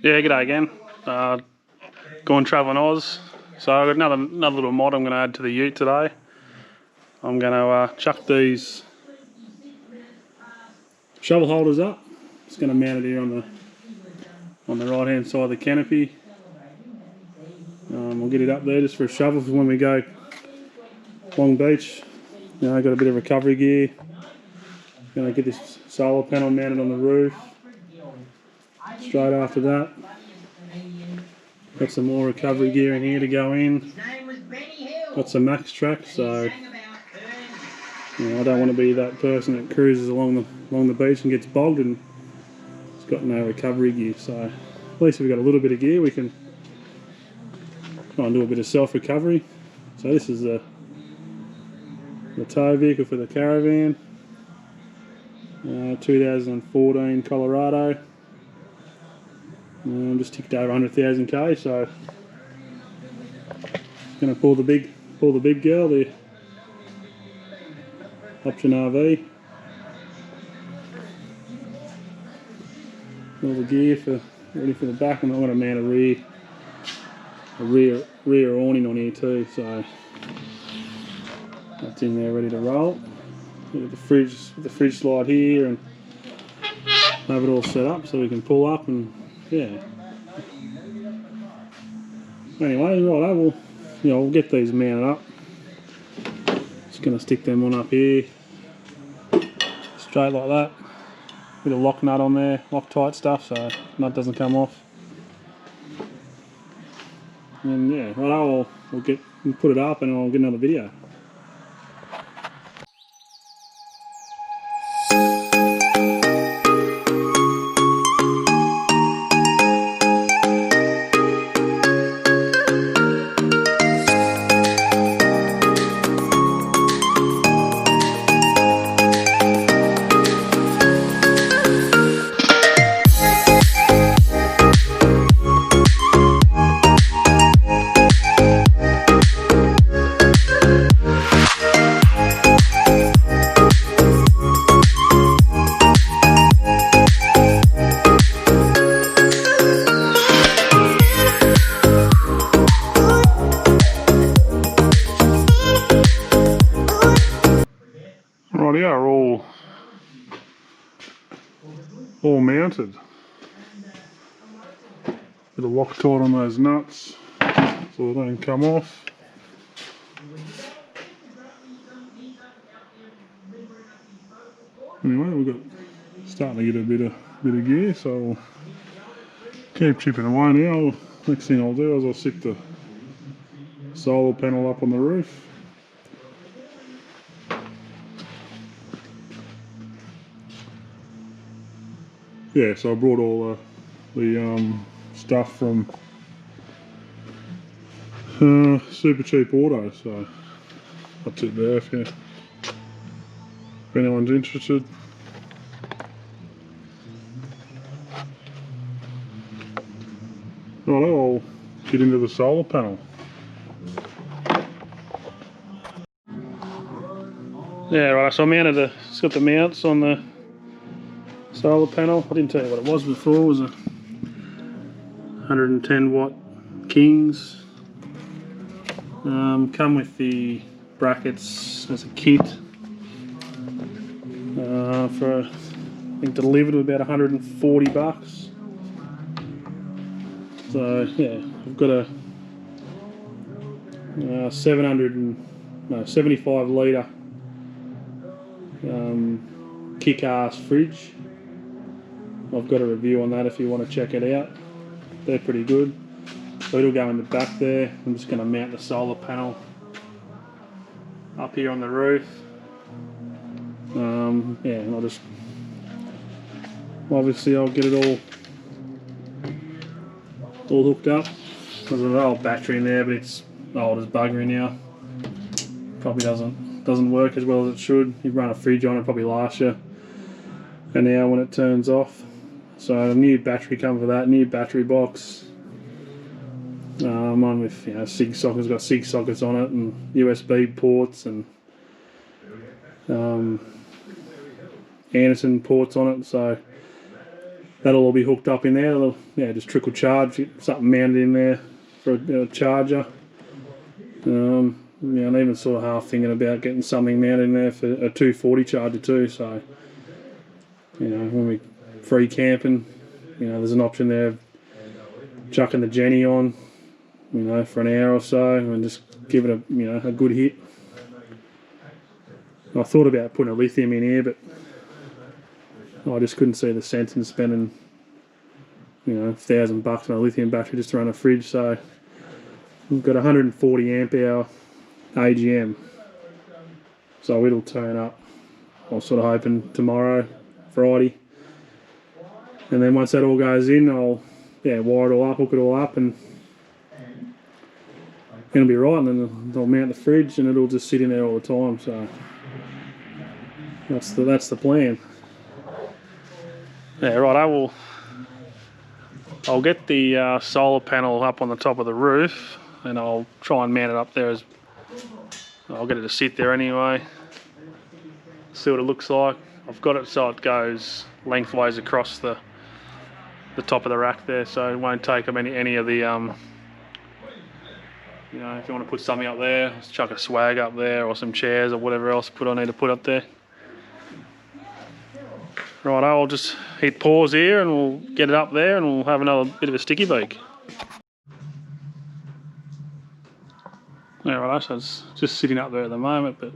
Yeah, g'day again. Going travelling Oz. So I've got another little mod I'm going to add to the ute today. I'm going to chuck these shovel holders up. Just going to mount it here on the right hand side of the canopy. We'll get it up there just for a shovel for when we go Long Beach. You know, got a bit of recovery gear. Going to get this solar panel mounted on the roof. Straight after that, got some more recovery gear in here to go in. Got some max track, so you know, I don't want to be that person that cruises along the beach and gets bogged and it's got no recovery gear. So at least if we've got a little bit of gear, we can try and do a bit of self-recovery. So this is the tow vehicle for the caravan, 2014 Colorado. Just ticked over 100,000 k, so going to pull the big girl, the option RV. All the gear ready for the back, and I'm going to mount a rear awning on here too, so that's in there ready to roll. With the fridge slide here, and have it all set up so we can pull up and yeah. Anyway, right, we'll get these mounted up. Just going to stick them on up here, straight like that. Bit of lock nut on there, Loctite stuff, so nut doesn't come off. And yeah, right, we'll put it up and I'll get another video. Right, are all mounted. Bit of Loctite on those nuts so they don't come off. Anyway, we've got starting to get a bit of gear, so we'll keep chipping away now. Next thing I'll do is I'll stick the solar panel up on the roof. Yeah, so I brought all the stuff from Super Cheap Auto, so that's it there if anyone's interested. Right, I'll get into the solar panel. Yeah, right, so I mounted it's got the mounts on the solar panel. I didn't tell you what it was before. It was a 110 watt Kings. Come with the brackets as a kit for I think delivered with about 140 bucks. So yeah, I've got a 75 litre kick-ass fridge. I've got a review on that if you want to check it out. They're pretty good. So it'll go in the back there. I'm just going to mount the solar panel up here on the roof. Yeah, and I'll just obviously I'll get it all hooked up. There's an old battery in there, but it's old as buggery now. Probably doesn't work as well as it should. You run a fridge on it, probably last you an hour when it turns off. So a new battery comes with that, new battery box. One with SIG sockets, got SIG sockets on it and USB ports and Anderson ports on it. So that'll all be hooked up in there. Yeah, just trickle charge, something mounted in there for a charger. Yeah, I'm even sort of half thinking about getting something mounted in there for a 240 charger too. So, you know, when we free camping, you know, there's an option there of chucking the Jenny on, you know, for an hour or so and just give it a good hit. I thought about putting a lithium in here, but I just couldn't see the sense in spending, you know, $1,000 on a lithium battery just to run a fridge. So we've got 140 amp hour AGM, so it'll turn up. I'm sort of hoping tomorrow, Friday, and then once that all goes in, I'll wire it all up, hook it all up, and it'll be right. And then I'll mount the fridge, and it'll just sit in there all the time. So that's the plan. Yeah, right. I'll get the solar panel up on the top of the roof, and I'll try and mount it up there. I'll get it to sit there anyway. See what it looks like. I've got it so it goes lengthways across the top of the rack there, so it won't take up any of the you know, if you want to put something up there, just chuck a swag up there or some chairs or whatever else I need to put up there. Right, I'll just hit pause here and we'll get it up there and we'll have another bit of a sticky beak. Yeah, right, so it's just sitting up there at the moment, but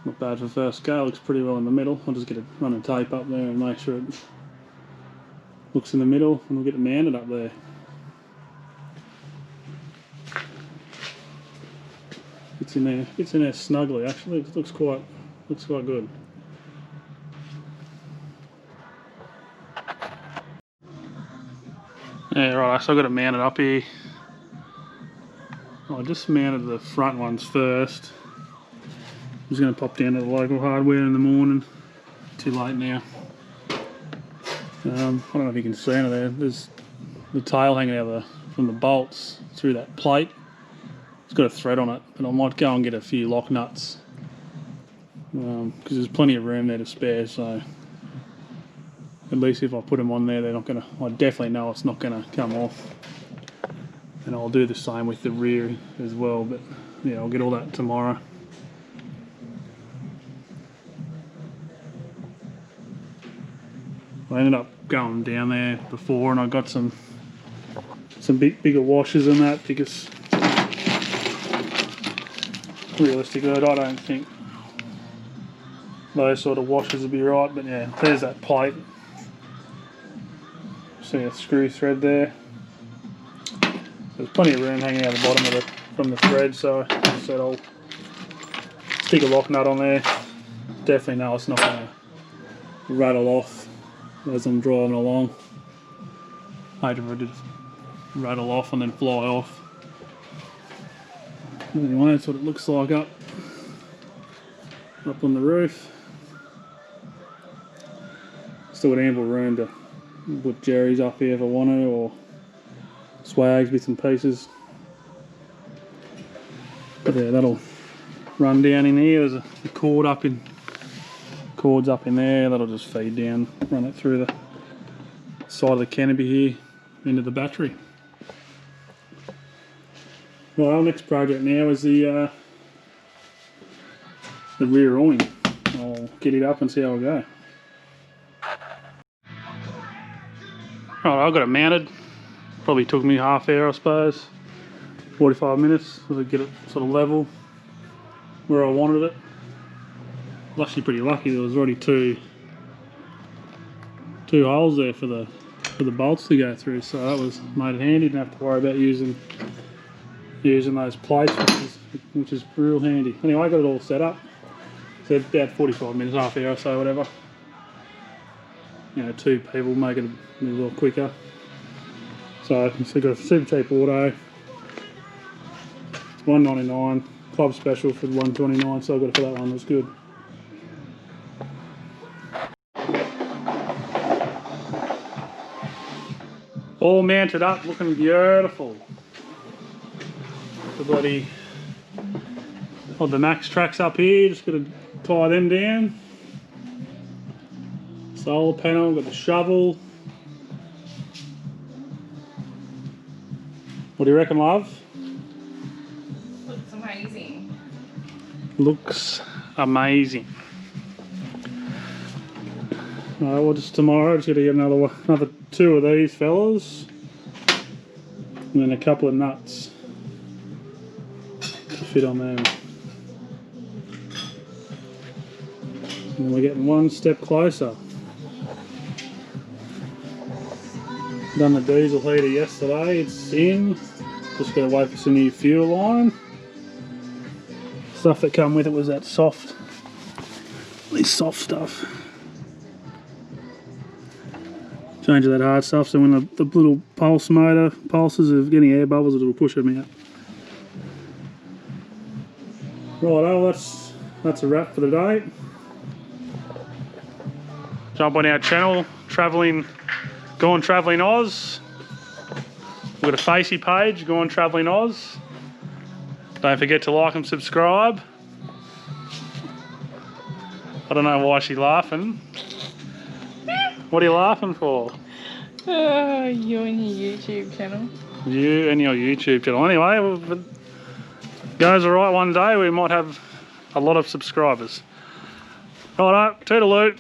not bad for first go. Looks pretty well in the middle. I'll just get a run of tape up there and make sure it looks in the middle, and we'll get it mounted up there. It's in there snugly. Actually, it looks quite good. Yeah, right. So I got it mounted up here. I just mounted the front ones first. I'm just going to pop down to the local hardware in the morning. Too late now. I don't know if you can see under there. There's the tail hanging out from the bolts through that plate. It's got a thread on it, but I might go and get a few lock nuts because there's plenty of room there to spare. So at least if I put them on there, they're not going to. I definitely know it's not going to come off. And I'll do the same with the rear as well. But yeah, I'll get all that tomorrow. I ended up going down there before, and I got some bigger washers than that, because realistically I don't think those sort of washers would be right. But yeah, there's that plate. See a screw thread there. There's plenty of room hanging out the bottom from the thread, so I'll stick a lock nut on there. Definitely know it's not going to rattle off as I'm driving along. I hate if it just rattle off and then fly off. Anyway, that's what it looks like up on the roof. Still got ample room to put jerrys up here if I want to, or swags, bits and pieces. But yeah, that'll run down in here. There's a cords up in there. That'll just feed down, run it through the side of the canopy here into the battery. Well, our next project now is the rear awning. I'll get it up and see how we go. Right, I've got it mounted. Probably took me half hour, I suppose. 45 minutes to get it sort of level where I wanted it. I was actually pretty lucky. There was already two holes there for the bolts to go through, so that was made it handy. Didn't have to worry about using those plates, which is real handy. Anyway, I got it all set up. So about 45 minutes, half hour or so, whatever. You know, two people make it a little quicker. So I've got a super cheap auto. It's $1.99. Club special for $1.29, so I got it for that one. That's good. All mounted up, looking beautiful. The bloody the max tracks up here, just got to tie them down. So Solar panel, got the shovel. What do you reckon, love? Looks amazing. Looks amazing. Alright, well, just tomorrow, just gotta get another 2 of these fellas. And then a couple of nuts to fit on them. And then we're getting one step closer. Done the diesel heater yesterday, it's in. Just gotta wait for some new fuel line. Stuff that come with it was that soft, this soft stuff. Change that hard stuff, so when the little pulse motor pulses of getting air bubbles, it will push them out. Righto, that's a wrap for the day. Jump on our channel, Go on Travelling Oz. We've got a Facey page, Go on Travelling Oz. Don't forget to like and subscribe. I don't know why she's laughing. What are you laughing for? You and your YouTube channel. You and your YouTube channel. Anyway, if it goes alright one day, we might have a lot of subscribers. Righto, toodaloo.